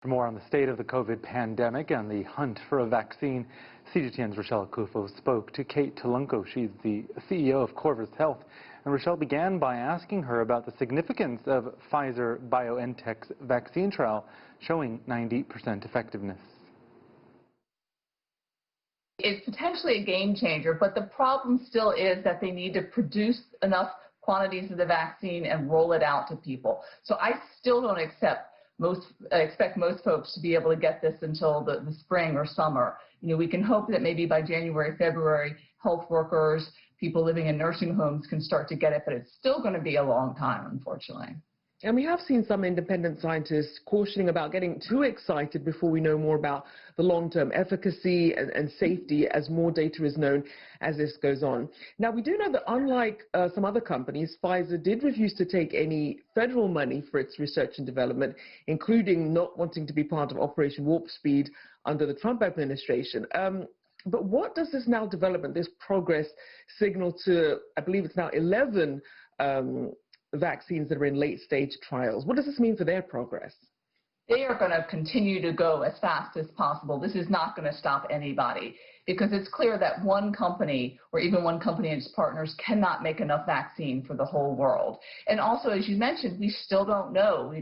For more on the state of the COVID pandemic and the hunt for a vaccine, CGTN's Rachelle Akuffo spoke to Tulenko. She's the CEO of Corvus Health. And Rachelle began by asking her about the significance of Pfizer-BioNTech's vaccine trial showing 90% effectiveness. It's potentially a game changer, but the problem still is that they need to produce enough quantities of the vaccine and roll it out to people. So I still don't expect most folks to be able to get this until the spring or summer. You know, we can hope that maybe by January, February, health workers, people living in nursing homes can start to get it, but it's still going to be a long time, unfortunately. And we have seen some independent scientists cautioning about getting too excited before we know more about the long-term efficacy and safety as more data is known as this goes on. Now, we do know that unlike some other companies, Pfizer did refuse to take any federal money for its research and development, including not wanting to be part of Operation Warp Speed under the Trump administration. But what does this now development, this progress, signal to, I believe it's now 11 vaccines that are in late-stage trials? What does this mean for their progress? They are going to continue to go as fast as possible. This is not going to stop anybody because it's clear that one company or even one company and its partners cannot make enough vaccine for the whole world. And also, as you mentioned, we still don't know,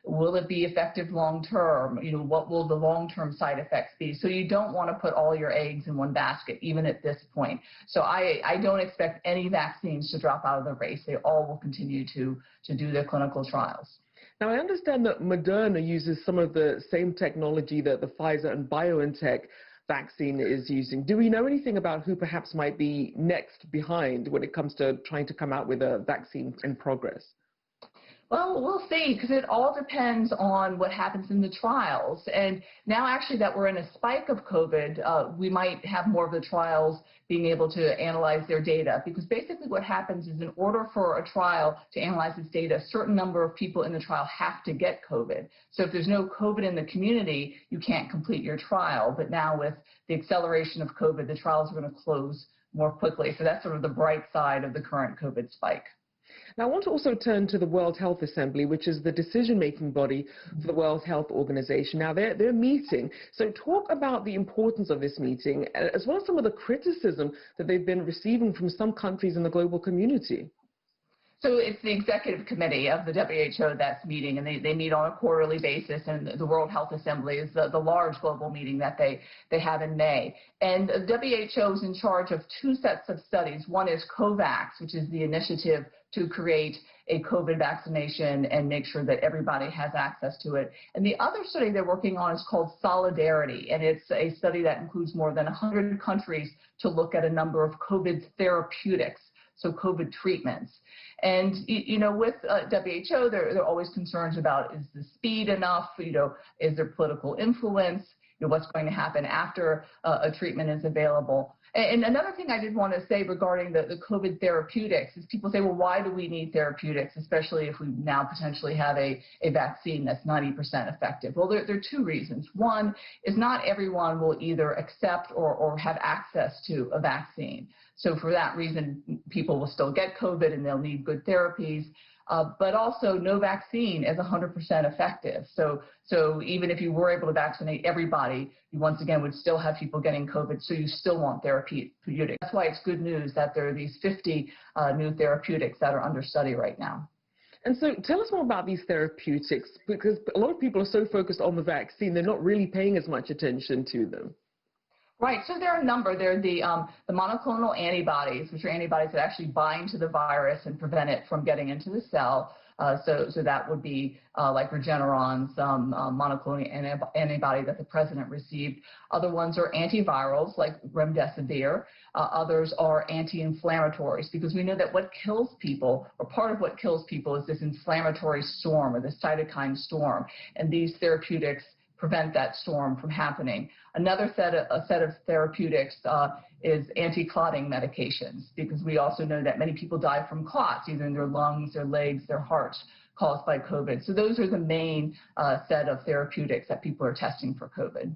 will it be effective long-term? What will the long-term side effects be? So you don't want to put all your eggs in one basket, even at this point. So I don't expect any vaccines to drop out of the race. They all will continue to do their clinical trials. Now, I understand that Moderna uses some of the same technology that the Pfizer and BioNTech vaccine is using. Do we know anything about who perhaps might be next behind when it comes to trying to come out with a vaccine in progress? Well, we'll see, because it all depends on what happens in the trials. And now actually that we're in a spike of COVID, we might have more of the trials being able to analyze their data. Because basically what happens is in order for a trial to analyze its data, a certain number of people in the trial have to get COVID. So if there's no COVID in the community, you can't complete your trial. But now with the acceleration of COVID, the trials are going to close more quickly. So that's sort of the bright side of the current COVID spike. Now, I want to also turn to the World Health Assembly, which is the decision-making body for the World Health Organization. Now, they're meeting. So talk about the importance of this meeting, as well as some of the criticism that they've been receiving from some countries in the global community. So it's the executive committee of the WHO that's meeting, and they meet on a quarterly basis, and the World Health Assembly is the large global meeting that they have in May. And the WHO is in charge of two sets of studies. One is COVAX, which is the initiative to create a COVID vaccination and make sure that everybody has access to it. And the other study they're working on is called Solidarity, and it's a study that includes more than 100 countries to look at a number of COVID therapeutics, so COVID treatments. And, with WHO, there are always concerns about, is the speed enough? Is there political influence? What's going to happen after a treatment is available? And another thing I did want to say regarding the COVID therapeutics is people say, well, why do we need therapeutics, especially if we now potentially have a vaccine that's 90% effective? Well, there are two reasons. One is not everyone will either accept or have access to a vaccine. So for that reason, people will still get COVID and they'll need good therapies. But also no vaccine is 100% effective. So even if you were able to vaccinate everybody, you once again would still have people getting COVID, so you still want therapeutics. That's why it's good news that there are these 50 new therapeutics that are under study right now. And so tell us more about these therapeutics, because a lot of people are so focused on the vaccine, they're not really paying as much attention to them. Right, so there are a number. There are the monoclonal antibodies, which are antibodies that actually bind to the virus and prevent it from getting into the cell. So that would be like Regeneron's monoclonal antibody that the president received. Other ones are antivirals, like remdesivir. Others are anti-inflammatories, because we know that what kills people, or part of what kills people, is this inflammatory storm or this cytokine storm. And these therapeutics prevent that storm from happening. Another set of therapeutics is anti-clotting medications, because we also know that many people die from clots, either in their lungs, their legs, their hearts, caused by COVID. So those are the main set of therapeutics that people are testing for COVID.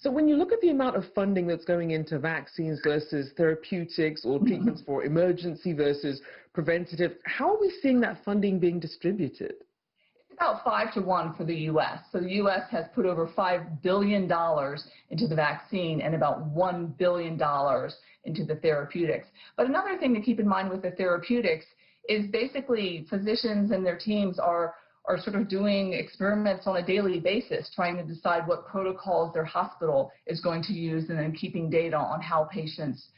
So when you look at the amount of funding that's going into vaccines versus therapeutics or treatments for emergency versus preventative, how are we seeing that funding being distributed? About 5-1 for the U.S. So the U.S. has put over $5 billion into the vaccine and about $1 billion into the therapeutics. But another thing to keep in mind with the therapeutics is basically physicians and their teams are sort of doing experiments on a daily basis, trying to decide what protocols their hospital is going to use and then keeping data on how patients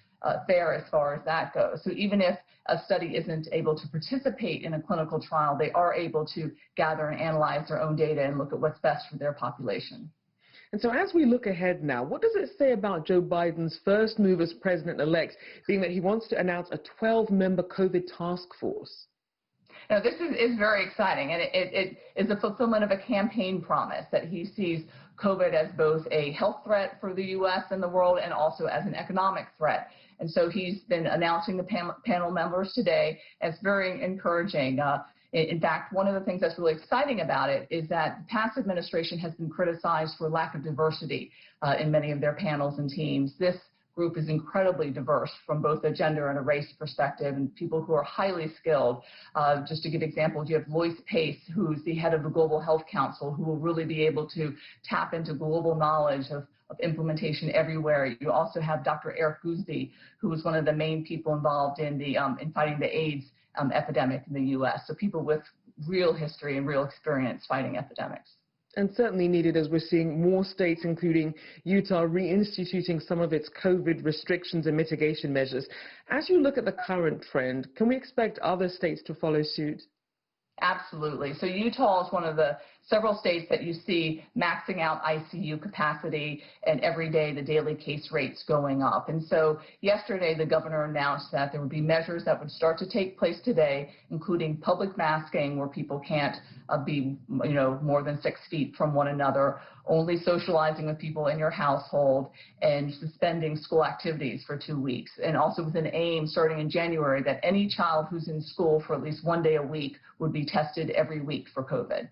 fare as far as that goes. So even if a study isn't able to participate in a clinical trial, they are able to gather and analyze their own data and look at what's best for their population. And so as we look ahead now, what does it say about Joe Biden's first move as president-elect, being that he wants to announce a 12-member COVID task force? Now, this is very exciting, and it is a fulfillment of a campaign promise that he sees COVID as both a health threat for the U.S. and the world and also as an economic threat. And so he's been announcing the panel members today. And it's very encouraging. In fact, one of the things that's really exciting about it is that the past administration has been criticized for lack of diversity in many of their panels and teams. This group is incredibly diverse from both a gender and a race perspective, and people who are highly skilled. Just to give examples, you have Lois Pace, who's the head of the Global Health Council, who will really be able to tap into global knowledge of implementation everywhere. You also have Dr. Eric Goosby, who was one of the main people involved in fighting the AIDS epidemic in the U.S. So people with real history and real experience fighting epidemics. And certainly needed as we're seeing more states, including Utah, reinstituting some of its COVID restrictions and mitigation measures. As you look at the current trend, can we expect other states to follow suit? Absolutely. So Utah is one of the several states that you see maxing out ICU capacity, and every day the daily case rates going up. And so yesterday the governor announced that there would be measures that would start to take place today, including public masking, where people can't be more than 6 feet from one another, only socializing with people in your household, and suspending school activities for 2 weeks. And also with an aim starting in January that any child who's in school for at least 1 day a week would be tested every week for COVID.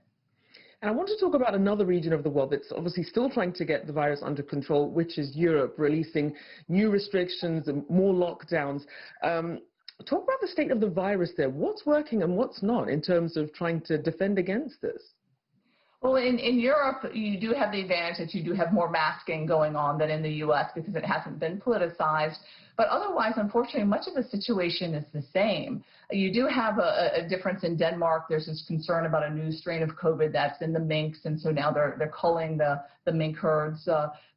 And I want to talk about another region of the world that's obviously still trying to get the virus under control, which is Europe, releasing new restrictions and more lockdowns. Talk about the state of the virus there. What's working and what's not in terms of trying to defend against this? Well, in Europe, you do have the advantage that you do have more masking going on than in the U.S. because it hasn't been politicized. But otherwise, unfortunately, much of the situation is the same. You do have a difference in Denmark. There's this concern about a new strain of COVID that's in the minks, and so now they're culling the mink herds.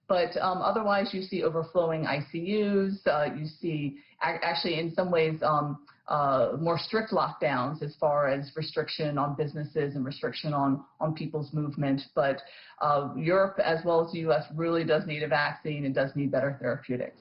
But otherwise, you see overflowing ICUs. You see, actually, in some ways, more strict lockdowns as far as restriction on businesses and restriction on people's movement. But Europe, as well as the U.S., really does need a vaccine and does need better therapeutics.